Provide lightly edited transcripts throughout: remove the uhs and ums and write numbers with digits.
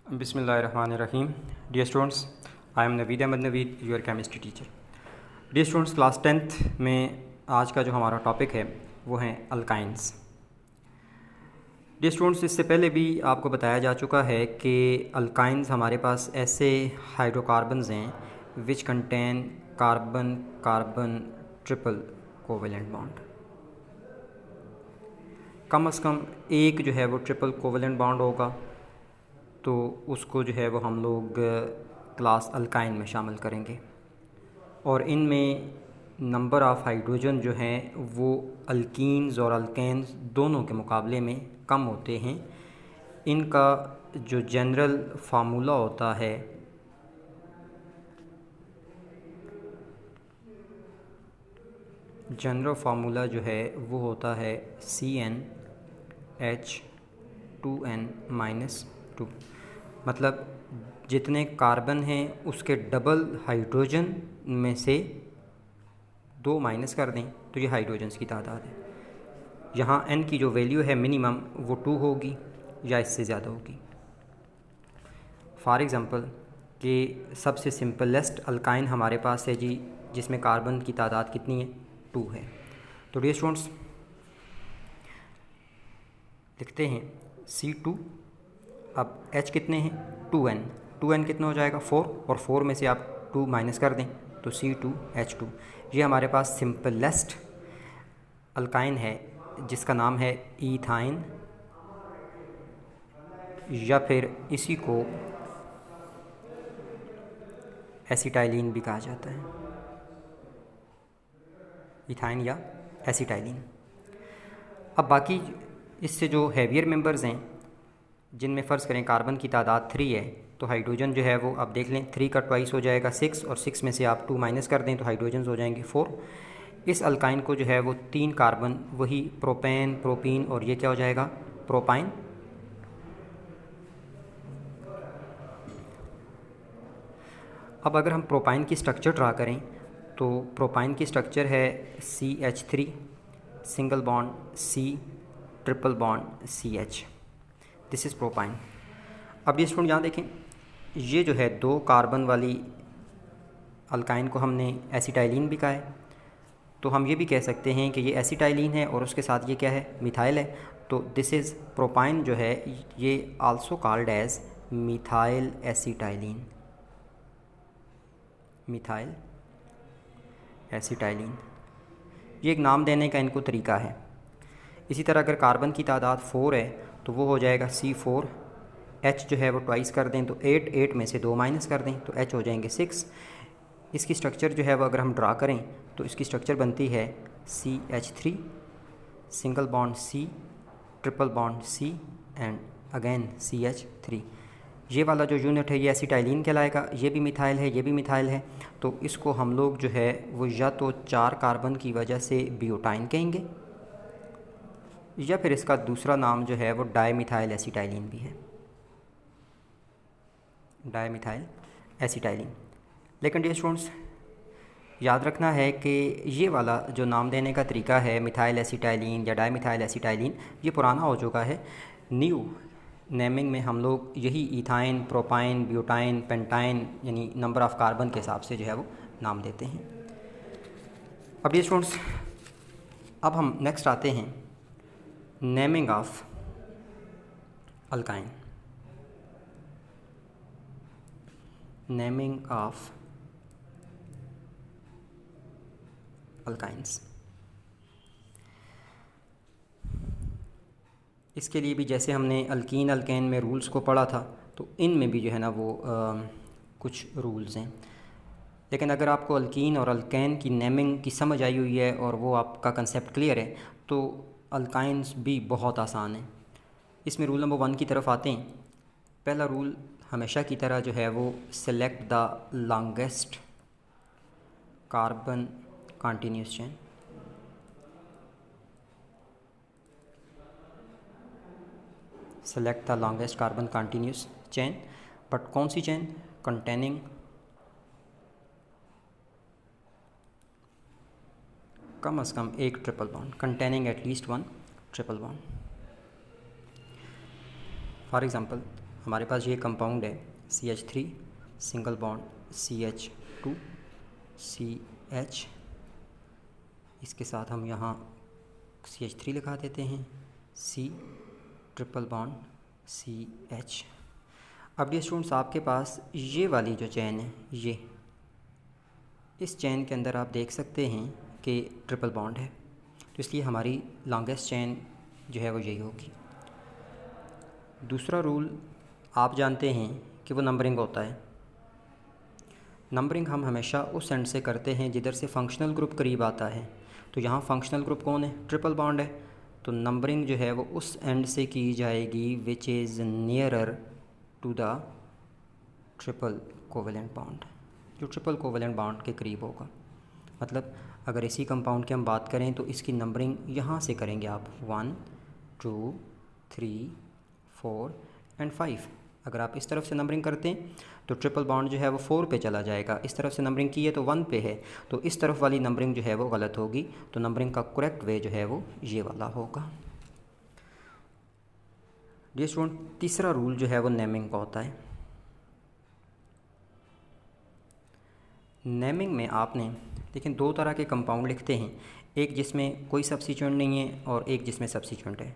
बिस्मिल्लाहिर्रहमानिर्रहीम। Dear students, I am Naveed Ahmad Naveed, your chemistry teacher. Dear students, class 10th में आज का जो हमारा टॉपिक है वो है अल्काइंस। डियर स्टूडेंट्स, इससे पहले भी आपको बताया जा चुका है कि अल्काइंस हमारे पास ऐसे हाइड्रोकार्बन्स हैं which contain carbon carbon triple covalent bond. कम से कम एक जो है वो ट्रिपल कोवेलेंट बॉन्ड होगा, तो उसको जो है वो हम लोग क्लास अल्काइन में शामिल करेंगे। और इनमें नंबर ऑफ़ हाइड्रोजन जो हैं वो अल्कीन्स और अल्केन्स दोनों के मुकाबले में कम होते हैं। इनका जो जनरल फार्मूला होता है जो है वो होता है CnH2n-2। मतलब जितने कार्बन हैं उसके डबल हाइड्रोजन में से 2 माइनस कर दें तो ये हाइड्रोजन्स की तादाद है। यहाँ n की जो वैल्यू है मिनिमम वो 2 होगी या इससे ज़्यादा होगी। फॉर एग्ज़ाम्पल कि सबसे सिंपलेस्ट अल्काइन हमारे पास है जी, जिसमें कार्बन की तादाद कितनी है, 2 है। तो डियर स्टूडेंट्स, लिखते हैं C2। अब H कितने हैं, 2n कितना हो जाएगा, 4, और 4 में से आप 2 माइनस कर दें तो C2H2। ये हमारे पास सिंपलेस्ट अल्काइन है जिसका नाम है ईथाइन, या फिर इसी को एसिटाइलिन भी कहा जाता है, इथाइन या एसिटाइलिन। अब बाकी इससे जो हैवियर मेंबर्स हैं, जिनमें फ़र्ज़ करें कार्बन की तादाद 3 है, तो हाइड्रोजन जो है वो आप देख लें 3 का ट्वाइस हो जाएगा 6, और 6 में से आप 2 माइनस कर दें तो हाइड्रोजन हो जाएंगे 4। इस अल्काइन को जो है वो 3 कार्बन, वही प्रोपेन, प्रोपीन, और ये क्या हो जाएगा, प्रोपाइन। अब अगर हम प्रोपाइन की स्ट्रक्चर ड्रा करें तो प्रोपाइन की स्ट्रक्चर है CH3 single bond C triple bond CH। This is propyne. अब ये स्टूडेंट यहाँ देखें, ये जो है 2 कार्बन वाली अल्काइन को हमने एसिटाइलिन भी कहा है, तो हम ये भी कह सकते हैं कि ये एसिटाइलिन है और उसके साथ ये क्या है, मिथाइल है। तो दिस इज़ प्रोपाइन जो है ये also called as methyl acetylene, methyl acetylene. ये एक नाम देने का इनको तरीका है। इसी तरह अगर कार्बन की तादाद 4 है तो वो हो जाएगा C4। H जो है वो ट्वाइस कर दें तो 8 में से 2 माइनस कर दें तो H हो जाएंगे 6। इसकी स्ट्रक्चर जो है वो अगर हम ड्रा करें तो इसकी स्ट्रक्चर बनती है CH3 single bond C triple bond C and again CH3। ये वाला जो यूनिट है ये एसिटाइलिन कहलाएगा, ये भी मिथाइल है, ये भी मिथाइल है। तो इसको हम लोग जो है वो या तो 4 कार्बन की वजह से ब्यूटाइन कहेंगे, या फिर इसका दूसरा नाम जो है वो डाईमिथाइल एसिटाइलिन भी है, डाईमिथाइल एसिटाइलिन। लेकिन डियर स्टूडेंट्स, याद रखना है कि ये वाला जो नाम देने का तरीका है मिथाइल एसिटाइलिन या डाईमिथाइल एसिटाइलिन, ये पुराना हो चुका है। न्यू नेमिंग में हम लोग यही इथाइन, प्रोपाइन, ब्यूटाइन, पेंटाइन यानी नंबर ऑफ़ कार्बन के हिसाब से जो है वो नाम देते हैं। अब डियर स्टूडेंट्स, अब हम नेक्स्ट आते हैं naming of alkyne. Naming of alkynes. इसके लिए भी जैसे हमने अल्कीन अल्केन में रूल्स को पढ़ा था, तो इनमें भी जो है ना वो कुछ रूल्स हैं। लेकिन अगर आपको अल्कीन और अल्केन की नेमिंग की समझ आई हुई है और वो आपका कंसेप्ट क्लियर है, तो अल्काइंस भी बहुत आसान है। इसमें रूल नंबर 1 की तरफ आते हैं। पहला रूल हमेशा की तरह जो है वो select the longest carbon continuous chain. Select the longest carbon continuous chain, but कौन सी चेन, कंटेनिंग कम से कम एक triple bond, containing at least 1 triple bond. For example हमारे पास ये कंपाउंड है CH3 single bond CH2 CH, इसके साथ हम यहाँ CH3 लिखा देते हैं, C ट्रिपल बॉन्ड CH। अब ये स्टूडेंट्स आपके पास ये वाली जो चैन है, ये इस चैन के अंदर आप देख सकते हैं कि ट्रिपल बॉन्ड है, तो इसलिए हमारी लॉन्गेस्ट चैन जो है वो यही होगी। दूसरा रूल आप जानते हैं कि वो नंबरिंग होता है। नंबरिंग हम हमेशा उस एंड से करते हैं जिधर से फंक्शनल ग्रुप करीब आता है। तो यहाँ फंक्शनल ग्रुप कौन है? ट्रिपल बॉन्ड है। तो नंबरिंग जो है वो उस एंड से की जाएगी which is nearer to the triple covalent bond, जो ट्रिपल कोवेलेंट बॉन्ड के करीब होगा। मतलब अगर इसी कंपाउंड की हम बात करें तो इसकी नंबरिंग यहाँ से करेंगे आप 1 2 3 4 एंड 5। अगर आप इस तरफ से नंबरिंग करते हैं तो ट्रिपल बॉन्ड जो है वो 4 पे चला जाएगा। इस तरफ से नंबरिंग की है तो 1 पे है, तो इस तरफ वाली नंबरिंग जो है वो गलत होगी। तो नंबरिंग का करेक्ट वे जो है वो ये वाला होगा। ये स्टूडेंट तीसरा रूल जो है वो नेमिंग का होता है। नेमिंग में आपने लेकिन दो तरह के कंपाउंड लिखते हैं, एक जिसमें कोई सब्स्टिट्यूएंट नहीं है और एक जिसमें सब्स्टिट्यूएंट है।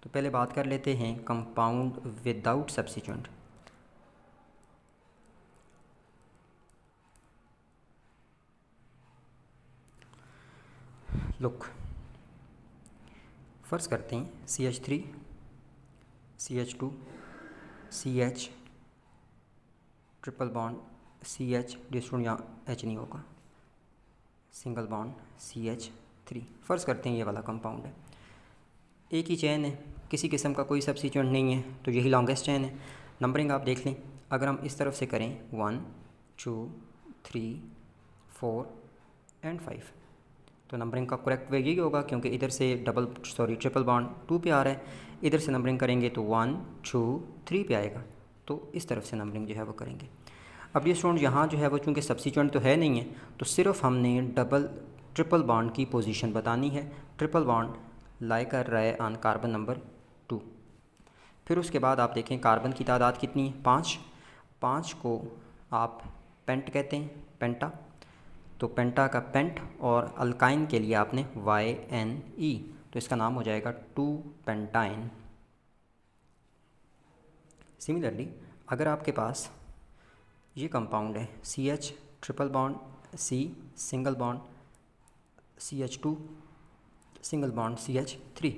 तो पहले बात कर लेते हैं कंपाउंड विदाउट सब्स्टिट्यूएंट। लुक, फ़र्ज़ करते हैं CH3 CH2 CH triple bond CH, डिस्टूडेंट यहाँ H नहीं होगा, सिंगल बॉन्ड CH3। फ़र्ज़ करते हैं ये वाला कंपाउंड है, एक ही चैन है, किसी किस्म का कोई सब्स्टिट्यूएंट नहीं है, तो यही लॉन्गेस्ट चैन है। नंबरिंग आप देख लें, अगर हम इस तरफ से करें 1 2 3 4 एंड 5, तो नंबरिंग का करेक्ट वे यही होगा, क्योंकि इधर से ट्रिपल बॉन्ड 2 पे आ रहा है। इधर से नंबरिंग करेंगे तो 1 2 3 पे आएगा, तो इस तरफ से नंबरिंग जो है वो करेंगे। अब ये स्टूडेंट यहाँ जो है वो चूँकि सब्स्टिट्यूएंट तो है नहीं है, तो सिर्फ हमने ट्रिपल बॉन्ड की पोजीशन बतानी है। ट्रिपल बॉन्ड लाई कर रहा है ऑन कार्बन नंबर 2। फिर उसके बाद आप देखें कार्बन की तादाद कितनी है? 5। 5 को आप पेंट कहते हैं, पेंटा। तो पेंटा का पेंट, और अल्काइन के लिए आपने YNE, तो इसका नाम हो जाएगा 2 पेंटाइन। सिमिलरली अगर आपके पास ये कंपाउंड है CH triple bond C single bond CH2 single bond CH3,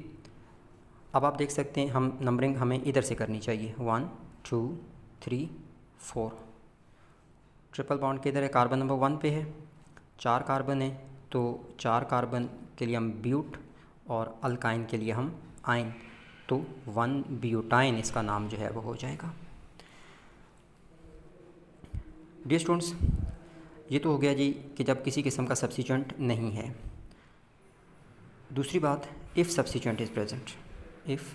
अब आप देख सकते हैं हम नंबरिंग हमें इधर से करनी चाहिए 1 2 3 4। ट्रिपल बॉन्ड के इधर है, कार्बन नंबर 1 पे है, 4 कार्बन है, तो 4 कार्बन के लिए हम ब्यूट और अल्काइन के लिए हम आइन, तो 1 ब्यूटाइन इसका नाम जो है वो हो जाएगा। डियर स्टूडेंट्स, ये तो हो गया जी कि जब किसी किस्म का सब्स्टिट्यूएंट नहीं है। दूसरी बात, if substituent is present, if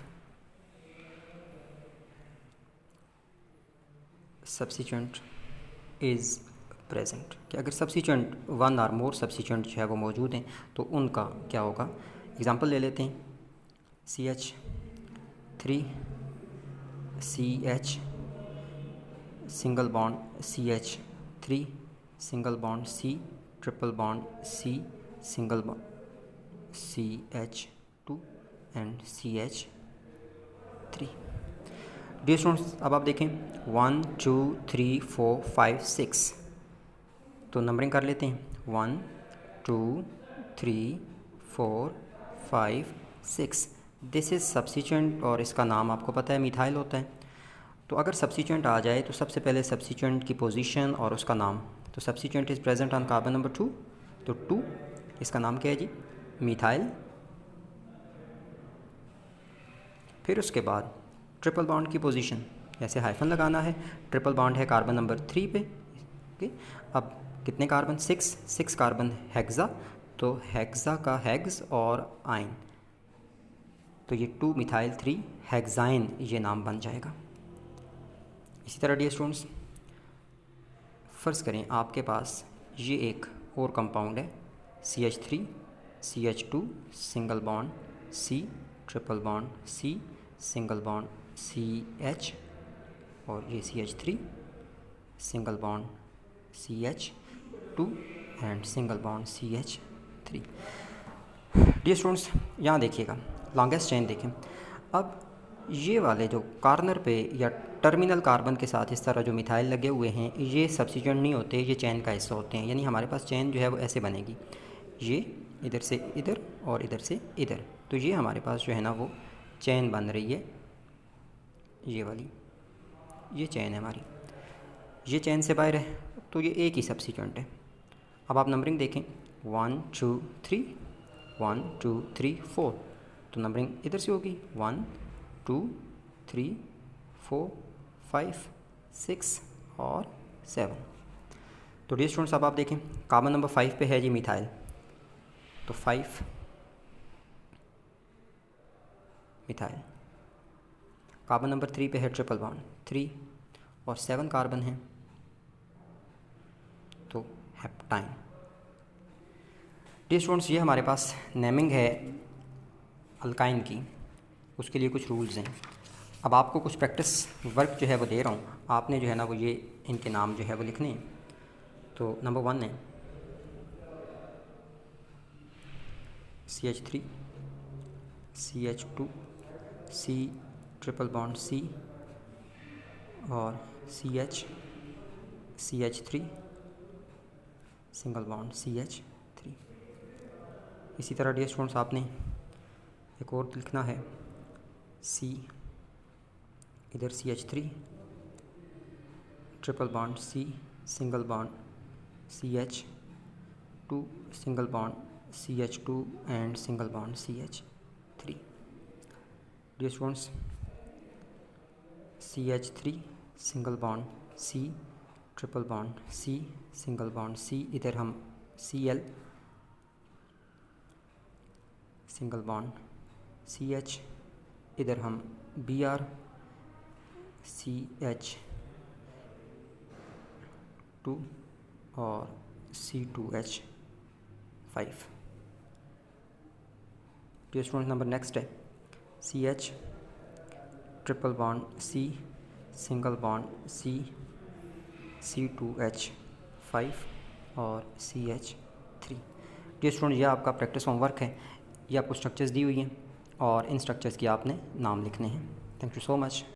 substituent is present, कि अगर सब्स्टिट्यूएंट 1 और मोर सब्स्टिट्यूएंट जो है वो मौजूद हैं तो उनका क्या होगा। एग्ज़ाम्पल ले लेते हैं, CH3 CH single bond CH3 single bond C triple bond C single bond CH2 and CH3। Dear students, अब आप देखें 1 2 3 4 5 6, तो नंबरिंग कर लेते हैं 1 2 3 4 5 6। दिस इज़ सब्स्टिट्यूएंट और इसका नाम आपको पता है मिथाइल होता है। तो अगर सब्स्टिट्यूएंट आ जाए तो सबसे पहले सब्स्टिट्यूएंट की पोजीशन और उसका नाम। तो substituent is present on carbon number 2, तो 2 इसका नाम क्या है जी? मिथाइल। फिर उसके बाद ट्रिपल बॉन्ड की पोजीशन, ऐसे हाइफन लगाना है। ट्रिपल बॉन्ड है कार्बन नंबर 3 पे, ओके। अब कितने कार्बन? 6 कार्बन हेक्सा, तो हेक्सा का हेक्स और आइन, तो ये 2 मिथाइल 3 हेक्साइन ये नाम बन जाएगा। इसी तरह डियर स्टूडेंट्स, फ़र्ज़ करें आपके पास ये एक और कंपाउंड है CH3 CH2 single bond C triple bond C single bond CH और ये CH3 single bond CH2 and single bond CH3। Dear students, यहाँ देखिएगा लॉन्गेस्ट चेन देखें। अब ये वाले जो कॉर्नर पे या टर्मिनल कार्बन के साथ इस तरह जो मिथाइल लगे हुए हैं, ये सब्स्टिट्यूएंट नहीं होते, ये चेन का हिस्सा होते हैं। यानी हमारे पास चेन जो है वो ऐसे बनेगी, ये इधर से इधर और इधर से इधर। तो ये हमारे पास जो है ना वो चेन बन रही है, ये वाली ये चेन है हमारी। ये चेन से बाहर है तो ये एक ही सब्स्टिट्यूएंट है। अब आप नंबरिंग देखें 1 2 3 1 2 3 4, तो नंबरिंग इधर से होगी 1 2 3 4 5 6 और 7। तो डियर स्टूडेंट्स, अब आप देखें कार्बन नंबर 5 पे है जी मिथाइल, तो 5 मिथाइल। कार्बन नंबर 3 पे है ट्रिपल बॉन्ड 3 और 7 कार्बन है तो हेप्टाइन। डियर स्टूडेंट्स, ये हमारे पास नेमिंग है अल्काइन की, उसके लिए कुछ रूल्स हैं। अब आपको कुछ प्रैक्टिस वर्क जो है वो दे रहा हूँ, आपने जो है ना वो ये इनके नाम जो है वो लिखने हैं। तो नंबर 1 है CH3 CH2 C triple bond C और CH CH3 single bond CH3। इसी तरह डियर स्टूडेंट्स, आपने एक और लिखना है C, इधर CH3 triple bond C single bond CH2 single bond CH2 and single bond CH3। Dear students, CH3 single bond C triple bond C single bond C, इधर हम Cl सिंगल बॉन्ड CH, इधर हम Br CH2 और C2H5। डियर student, number next है CH triple bond C single bond C C2H5 और CH3। Dear student, ये आपका प्रैक्टिस होमवर्क है। ये आपको स्ट्रक्चर्स दी हुई हैं और इन स्ट्रक्चर्स की आपने नाम लिखने हैं। Thank you so much.